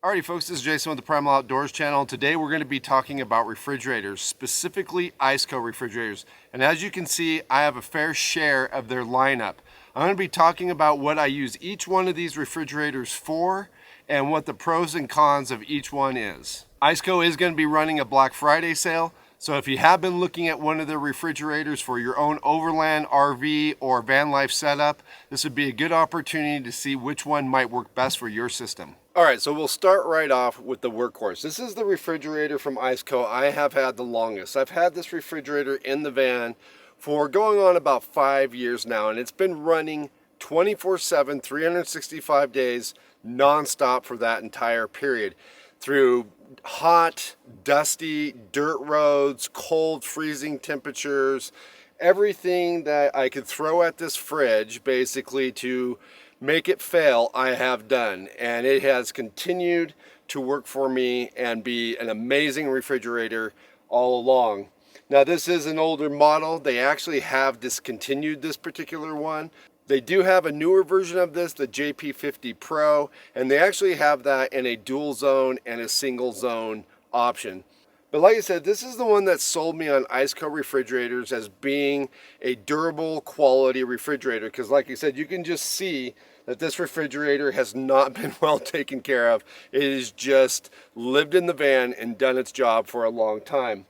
Alrighty folks, this is Jason with the Primal Outdoors channel. Today we're going to be talking about refrigerators, specifically ICECO refrigerators. And as you can see, I have a fair share of their lineup. I'm going to be talking about what I use each one of these refrigerators for and what the pros and cons of each one is. ICECO is going to be running a Black Friday sale. So if you have been looking at one of their refrigerators for your own Overland, RV, or Vanlife setup, this would be a good opportunity to see which one might work best for your system. All right, so we'll start right off with the Workhorse. This is the refrigerator from ICECO I have had the longest. I've had this refrigerator in the van for going on about 5 years now, and it's been running 24/7, 365 days, nonstop for that entire period. Through hot, dusty, dirt roads, cold, freezing temperatures, everything that I could throw at this fridge basically to make it fail, I have done. And it has continued to work for me and be an amazing refrigerator all along. Now this is an older model. They actually have discontinued this particular one. They do have a newer version of this, the JP50 Pro, and they actually have that in a dual zone and a single zone option. But like I said, this is the one that sold me on ICECO refrigerators as being a durable quality refrigerator, because like I said, you can just see that this refrigerator has not been well taken care of. It has just lived in the van and done its job for a long time.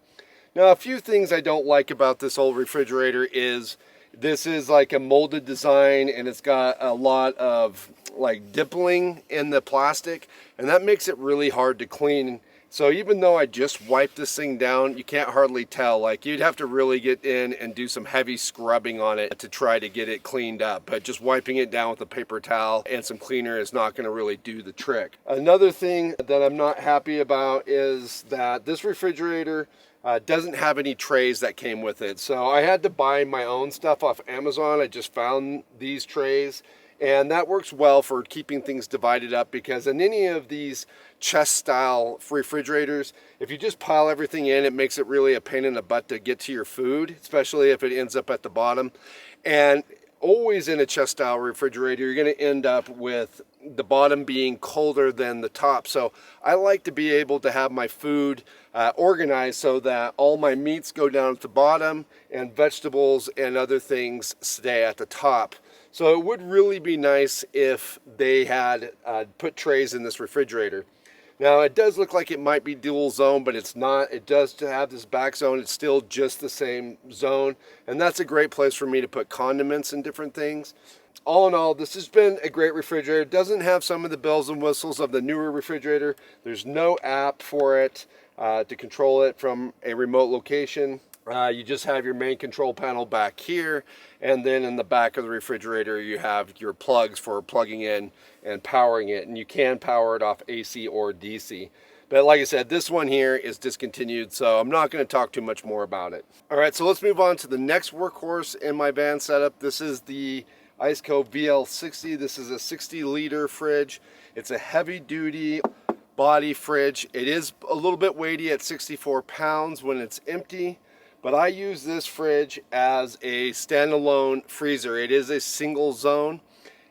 Now, a few things I don't like about this old refrigerator is this is like a molded design, and it's got a lot of like dippling in the plastic, and that makes it really hard to clean. So even though I just wiped this thing down, you can't hardly tell. Like, you'd have to really get in and do some heavy scrubbing on it to try to get it cleaned up. But just wiping it down with a paper towel and some cleaner is not going to really do the trick. Another thing that I'm not happy about is that this refrigerator doesn't have any trays that came with it. So I had to buy my own stuff off Amazon. I just found these trays, and that works well for keeping things divided up, because in any of these chest style refrigerators, if you just pile everything in, it makes it really a pain in the butt to get to your food, especially if it ends up at the bottom. And always in a chest style refrigerator, you're going to end up with the bottom being colder than the top. So I like to be able to have my food organized so that all my meats go down at the bottom and vegetables and other things stay at the top. So it would really be nice if they had put trays in this refrigerator. Now it does look like it might be dual zone, but it's not. It does have this back zone. It's still just the same zone, and that's a great place for me to put condiments and different things. All in all, this has been a great refrigerator. It doesn't have some of the bells and whistles of the newer refrigerator. There's no app for it to control it from a remote location. You just have your main control panel back here, and then in the back of the refrigerator you have your plugs for plugging in and powering it, and you can power it off AC or DC. But like I said, this one here is discontinued, so I'm not going to talk too much more about it. All right, so let's move on to the next workhorse in my van setup. This is the ICECO VL60. This is a 60-liter fridge. It's a heavy-duty body fridge. It is a little bit weighty at 64 pounds when it's empty, but I use this fridge as a standalone freezer. It is a single zone,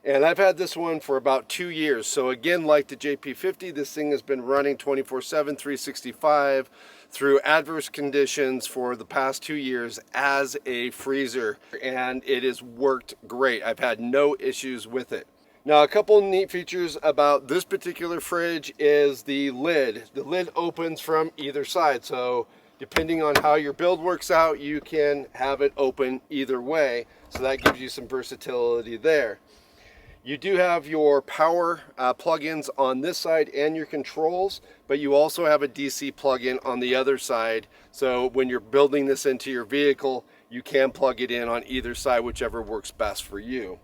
and I've had this one for about 2 years. So again, like the JP50, this thing has been running 24/7, 365 through adverse conditions for the past 2 years as a freezer, and it has worked great. I've had no issues with it. Now, a couple neat features about this particular fridge is the lid. The lid opens from either side, so depending on how your build works out, you can have it open either way, so that gives you some versatility there. You do have your power plugins on this side and your controls, but you also have a DC plug-in on the other side, so when you're building this into your vehicle, you can plug it in on either side, whichever works best for you.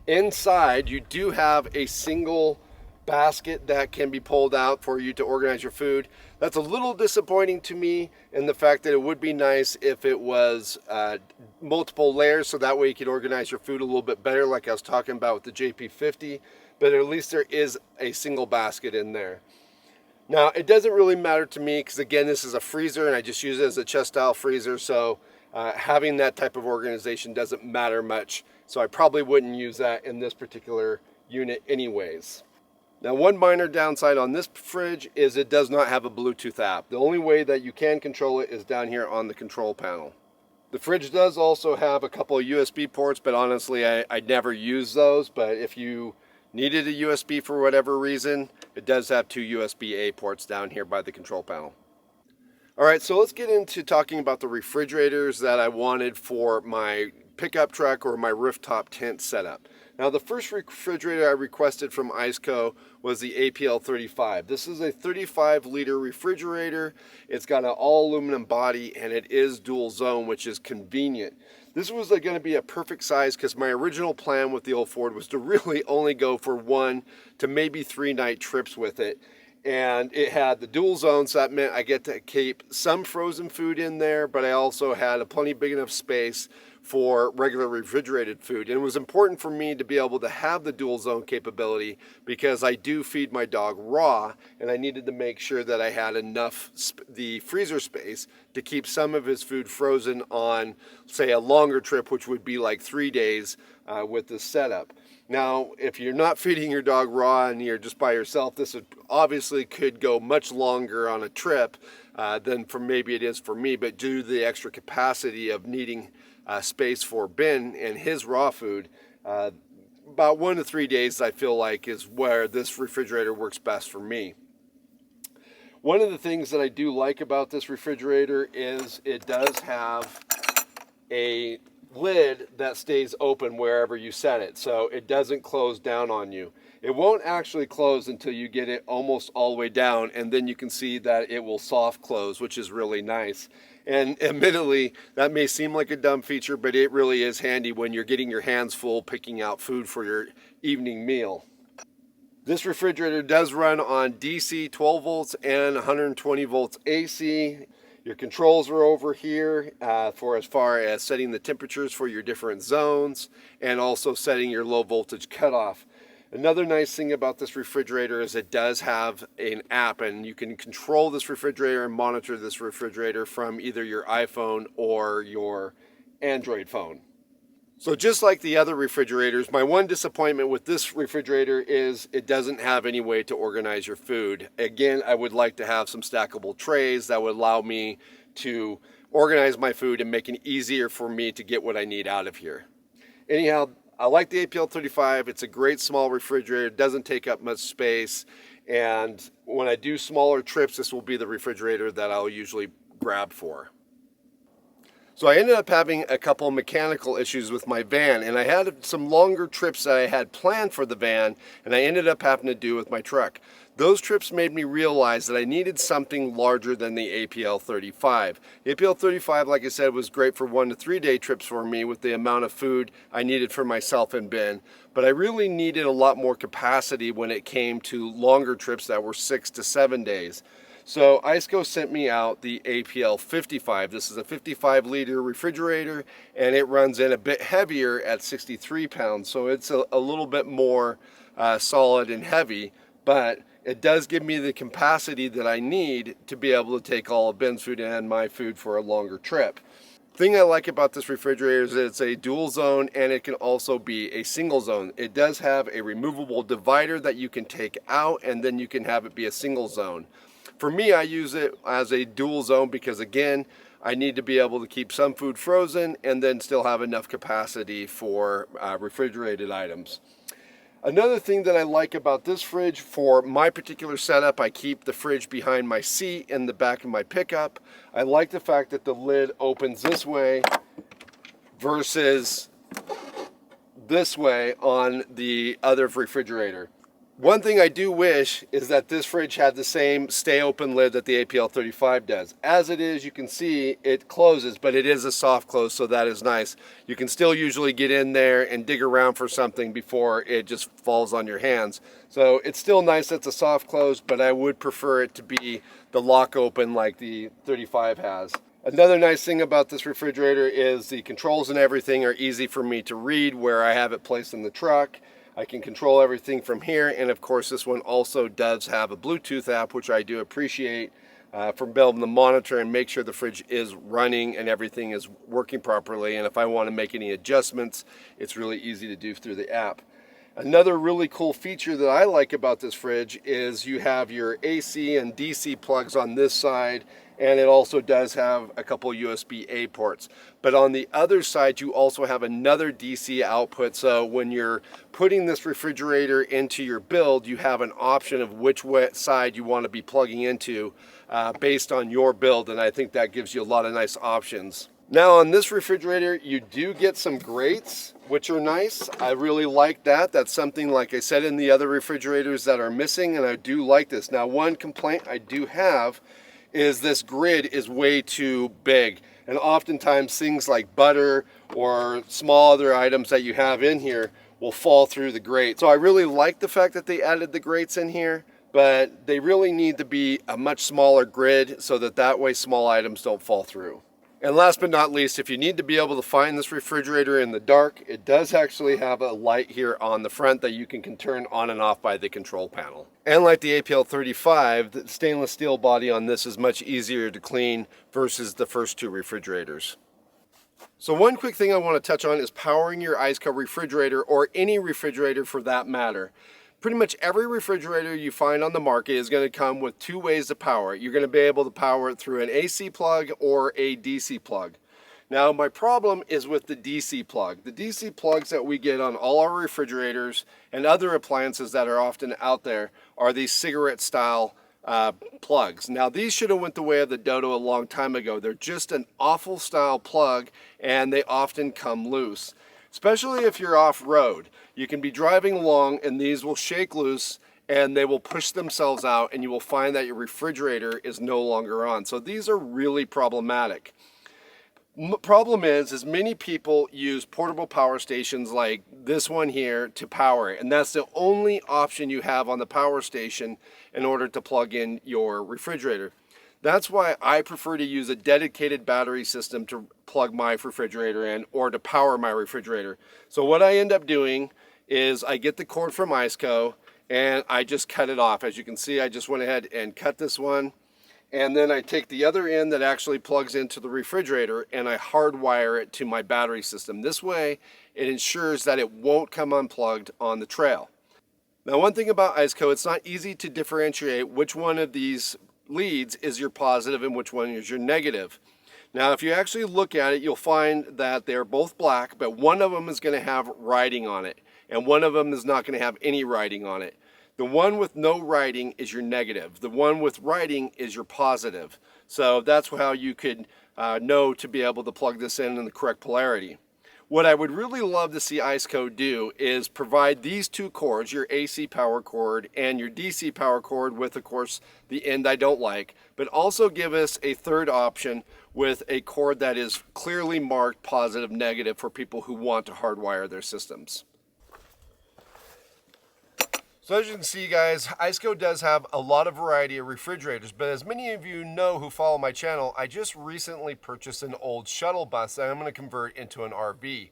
Inside, you do have a single basket that can be pulled out for you to organize your food. That's a little disappointing to me in the fact that it would be nice if it was multiple layers, so that way you could organize your food a little bit better, like I was talking about with the JP50, but at least there is a single basket in there. Now, it doesn't really matter to me because, again, this is a freezer and I just use it as a chest style freezer, so having that type of organization doesn't matter much. So I probably wouldn't use that in this particular unit anyways. Now, one minor downside on this fridge is it does not have a Bluetooth app. The only way that you can control it is down here on the control panel. The fridge does also have a couple of USB ports, but honestly, I never use those. But if you needed a USB for whatever reason, it does have two USB-A ports down here by the control panel. All right, so let's get into talking about the refrigerators that I wanted for my pickup truck or my rooftop tent setup. Now, the first refrigerator I requested from ICECO was the APL 35. This is a 35-liter refrigerator. It's got an all aluminum body and it is dual zone, which is convenient. This was going to be a perfect size because my original plan with the old Ford was to really only go for 1 to maybe 3 night trips with it. And it had the dual zone, so that meant I get to keep some frozen food in there, but I also had a plenty big enough space for regular refrigerated food. And it was important for me to be able to have the dual zone capability because I do feed my dog raw, and I needed to make sure that I had enough the freezer space to keep some of his food frozen on, say, a longer trip, which would be like 3 days with this setup. Now, if you're not feeding your dog raw and you're just by yourself, this would obviously could go much longer on a trip than maybe it is for me, but due to the extra capacity of needing space for Ben and his raw food, about 1 to 3 days I feel like is where this refrigerator works best for me. One of the things that I do like about this refrigerator is it does have a lid that stays open wherever you set it, so it doesn't close down on you. It won't actually close until you get it almost all the way down, and then you can see that it will soft close, which is really nice. And admittedly, that may seem like a dumb feature, but it really is handy when you're getting your hands full picking out food for your evening meal. This refrigerator does run on DC 12 volts and 120 volts AC. Your controls are over here for as far as setting the temperatures for your different zones and also setting your low voltage cutoff. Another nice thing about this refrigerator is it does have an app, and you can control this refrigerator and monitor this refrigerator from either your iPhone or your Android phone. So just like the other refrigerators, my one disappointment with this refrigerator is it doesn't have any way to organize your food. Again, I would like to have some stackable trays that would allow me to organize my food and make it easier for me to get what I need out of here. Anyhow, I like the APL 35. It's a great small refrigerator. It doesn't take up much space. And when I do smaller trips, this will be the refrigerator that I'll usually grab for. So I ended up having a couple mechanical issues with my van, and I had some longer trips that I had planned for the van, and I ended up having to do with my truck. Those trips made me realize that I needed something larger than the APL 35. The APL 35, like I said, was great for 1 to 3 day trips for me with the amount of food I needed for myself and Ben, but I really needed a lot more capacity when it came to longer trips that were 6 to 7 days. So ICECO sent me out the APL 55. This is a 55-liter refrigerator, and it runs in a bit heavier at 63 pounds. So it's a little bit more solid and heavy, but it does give me the capacity that I need to be able to take all of Ben's food and my food for a longer trip. The thing I like about this refrigerator is that it's a dual zone, and it can also be a single zone. It does have a removable divider that you can take out, and then you can have it be a single zone. For me, I use it as a dual zone because, again, I need to be able to keep some food frozen and then still have enough capacity for refrigerated items. Another thing that I like about this fridge, for my particular setup, I keep the fridge behind my seat in the back of my pickup. I like the fact that the lid opens this way versus this way on the other refrigerator. One thing I do wish is that this fridge had the same stay open lid that the APL 35 does. As it is, you can see it closes, but it is a soft close, so that is nice. You can still usually get in there and dig around for something before it just falls on your hands. So it's still nice that it's a soft close, but I would prefer it to be the lock open like the 35 has. Another nice thing about this refrigerator is the controls and everything are easy for me to read where I have it placed in the truck. I can control everything from here, and of course this one also does have a Bluetooth app, which I do appreciate for being able to monitor and make sure the fridge is running and everything is working properly, and if I want to make any adjustments, it's really easy to do through the app. Another really cool feature that I like about this fridge is you have your AC and DC plugs on this side, and it also does have a couple USB-A ports. But on the other side, you also have another DC output, so when you're putting this refrigerator into your build, you have an option of which side you want to be plugging into based on your build, and I think that gives you a lot of nice options. Now on this refrigerator, you do get some grates, which are nice. I really like that. That's something, like I said, in the other refrigerators that are missing, and I do like this. Now, one complaint I do have is this grid is way too big. And oftentimes things like butter or small other items that you have in here will fall through the grate. So I really like the fact that they added the grates in here, but they really need to be a much smaller grid so that way small items don't fall through. And last but not least, if you need to be able to find this refrigerator in the dark, it does actually have a light here on the front that you can turn on and off by the control panel. And like the APL 35, the stainless steel body on this is much easier to clean versus the first two refrigerators. So one quick thing I want to touch on is powering your ICECO refrigerator, or any refrigerator for that matter. Pretty much every refrigerator you find on the market is going to come with two ways to power it. You're going to be able to power it through an AC plug or a DC plug. Now my problem is with the DC plug. The DC plugs that we get on all our refrigerators and other appliances that are often out there are these cigarette style plugs. Now these should have went the way of the dodo a long time ago. They're just an awful style plug, and they often come loose. Especially if you're off-road. You can be driving along and these will shake loose and they will push themselves out, and you will find that your refrigerator is no longer on. So these are really problematic. Problem is many people use portable power stations like this one here to power it, and that's the only option you have on the power station in order to plug in your refrigerator. That's why I prefer to use a dedicated battery system to plug my refrigerator in, or to power my refrigerator. So what I end up doing is I get the cord from ICECO and I just cut it off. As you can see, I just went ahead and cut this one, and then I take the other end that actually plugs into the refrigerator and I hardwire it to my battery system. This way it ensures that it won't come unplugged on the trail. Now one thing about ICECO, it's not easy to differentiate which one of these leads is your positive and which one is your negative. Now if you actually look at it, you'll find that they're both black, but one of them is going to have writing on it and one of them is not going to have any writing on it. The one with no writing is your negative. The one with writing is your positive. So that's how you could know to be able to plug this in the correct polarity. What I would really love to see ICECO do is provide these two cords, your AC power cord and your DC power cord, with of course the end I don't like, but also give us a third option with a cord that is clearly marked positive, negative for people who want to hardwire their systems. So as you can see, guys, ICECO does have a lot of variety of refrigerators, but as many of you know who follow my channel, I just recently purchased an old shuttle bus that I'm going to convert into an RV.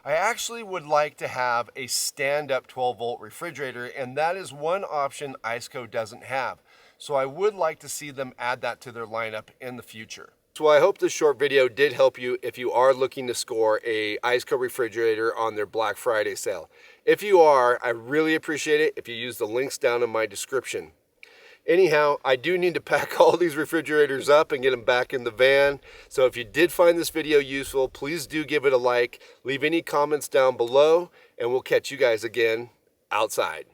I actually would like to have a stand-up 12-volt refrigerator, and that is one option ICECO doesn't have. So I would like to see them add that to their lineup in the future. So I hope this short video did help you if you are looking to score a ICECO refrigerator on their Black Friday sale. If you are, I really appreciate it if you use the links down in my description. Anyhow, I do need to pack all these refrigerators up and get them back in the van. So if you did find this video useful, please do give it a like, leave any comments down below, and we'll catch you guys again outside.